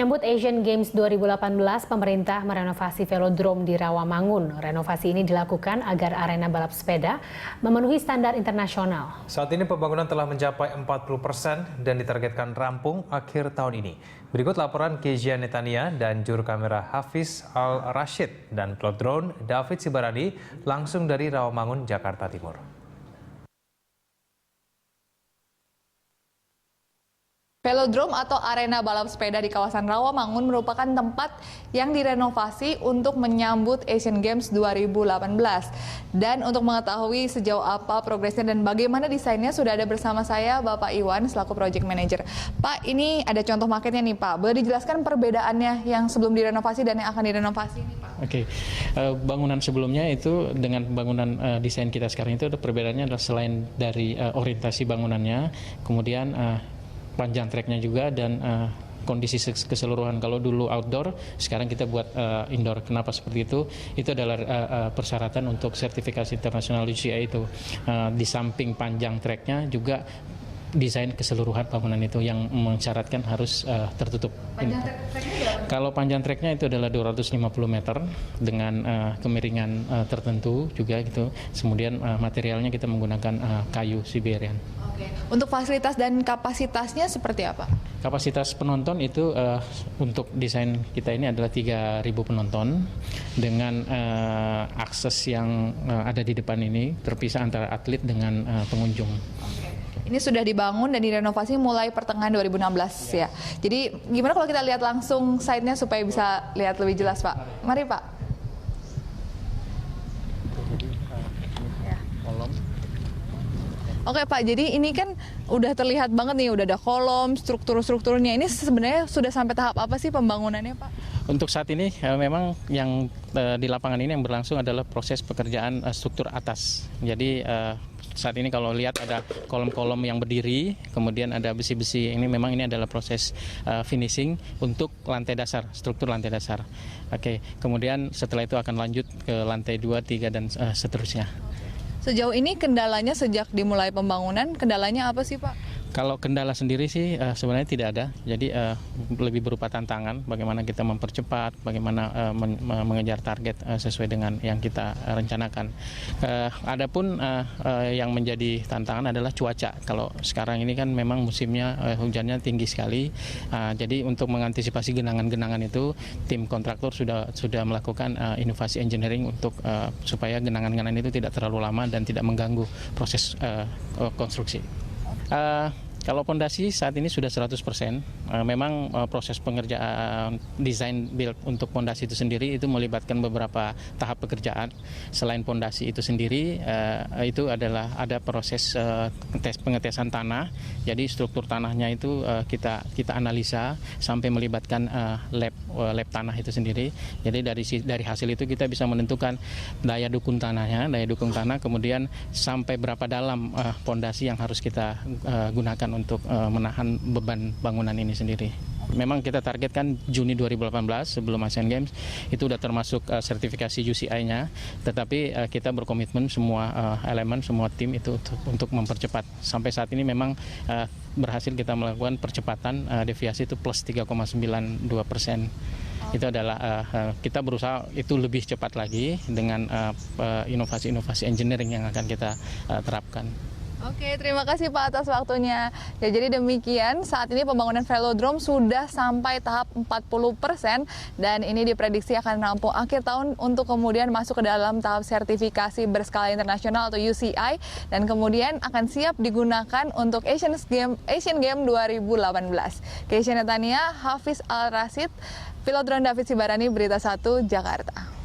Menyambut Asian Games 2018, pemerintah merenovasi velodrome di Rawamangun. Renovasi ini dilakukan agar arena balap sepeda memenuhi standar internasional. Saat ini pembangunan telah mencapai 40% dan ditargetkan rampung akhir tahun ini. Berikut laporan Kezia Netania dan juru kamera Hafiz Al-Rashid dan pilot drone David Sibarani langsung dari Rawamangun, Jakarta Timur. Velodrome atau arena balap sepeda di kawasan Rawamangun merupakan tempat yang direnovasi untuk menyambut Asian Games 2018. Dan untuk mengetahui sejauh apa progresnya dan bagaimana desainnya sudah ada bersama saya Bapak Iwan selaku Project Manager. Pak, ini ada contoh maketnya nih Pak. Boleh dijelaskan perbedaannya yang sebelum direnovasi dan yang akan direnovasi ini Pak? Oke, bangunan sebelumnya itu dengan bangunan desain kita sekarang itu perbedaannya adalah selain dari orientasi bangunannya, kemudian panjang treknya juga dan kondisi keseluruhan. Kalau dulu outdoor, sekarang kita buat indoor. Kenapa seperti itu? Itu adalah persyaratan untuk sertifikasi internasional UCI itu. Di samping panjang treknya juga desain keseluruhan bangunan itu yang mensyaratkan harus tertutup. Panjang treknya berapa? Kalau panjang treknya itu adalah 250 meter dengan kemiringan tertentu juga gitu. Kemudian materialnya kita menggunakan kayu Siberian. Oke. Untuk fasilitas dan kapasitasnya seperti apa? Kapasitas penonton itu untuk desain kita ini adalah 3.000 penonton dengan akses yang ada di depan ini terpisah antara atlet dengan pengunjung. Ini sudah dibangun dan direnovasi mulai pertengahan 2016 ya. Jadi gimana kalau kita lihat langsung site-nya supaya bisa lihat lebih jelas Pak? Mari Pak. Oke Pak, jadi ini kan udah terlihat banget nih, udah ada kolom, strukturnya. Ini sebenarnya sudah sampai tahap apa sih pembangunannya Pak? Untuk saat ini memang yang di lapangan ini yang berlangsung adalah proses pekerjaan struktur atas. Jadi saat ini kalau lihat ada kolom-kolom yang berdiri, kemudian ada besi-besi. Ini memang ini adalah proses finishing untuk lantai dasar, struktur lantai dasar. Oke, kemudian setelah itu akan lanjut ke lantai 2, 3 dan seterusnya. Sejauh ini kendalanya sejak dimulai pembangunan, kendalanya apa sih Pak? Kalau kendala sendiri sih sebenarnya tidak ada, jadi lebih berupa tantangan bagaimana kita mempercepat, bagaimana mengejar target sesuai dengan yang kita rencanakan. Adapun yang menjadi tantangan adalah cuaca. Kalau sekarang ini kan memang musimnya hujannya tinggi sekali, jadi untuk mengantisipasi genangan-genangan itu tim kontraktor sudah melakukan inovasi engineering untuk supaya genangan-genangan itu tidak terlalu lama dan tidak mengganggu proses konstruksi. Kalau pondasi saat ini sudah 100%, memang proses pengerjaan desain build untuk pondasi itu sendiri itu melibatkan beberapa tahap pekerjaan. Selain pondasi itu sendiri, itu adalah ada proses pengetesan tanah. Jadi struktur tanahnya itu kita analisa sampai melibatkan lab tanah itu sendiri. Jadi dari hasil itu kita bisa menentukan daya dukung tanahnya, kemudian sampai berapa dalam pondasi yang harus kita gunakan untuk menahan beban bangunan ini sendiri. Memang kita targetkan Juni 2018 sebelum Asian Games itu sudah termasuk sertifikasi UCI-nya, tetapi kita berkomitmen semua elemen, semua tim itu untuk mempercepat. Sampai saat ini memang berhasil kita melakukan percepatan deviasi itu plus 3,92%. Itu adalah kita berusaha itu lebih cepat lagi dengan inovasi-inovasi engineering yang akan kita terapkan. Oke, terima kasih Pak atas waktunya. Ya, jadi demikian saat ini pembangunan velodrome sudah sampai tahap 40% dan ini diprediksi akan rampung akhir tahun untuk kemudian masuk ke dalam tahap sertifikasi berskala internasional atau UCI dan kemudian akan siap digunakan untuk Asian Games 2018. Kezia Netania, Hafiz Al-Rashid, pilot drone David Sibarani, Berita 1, Jakarta.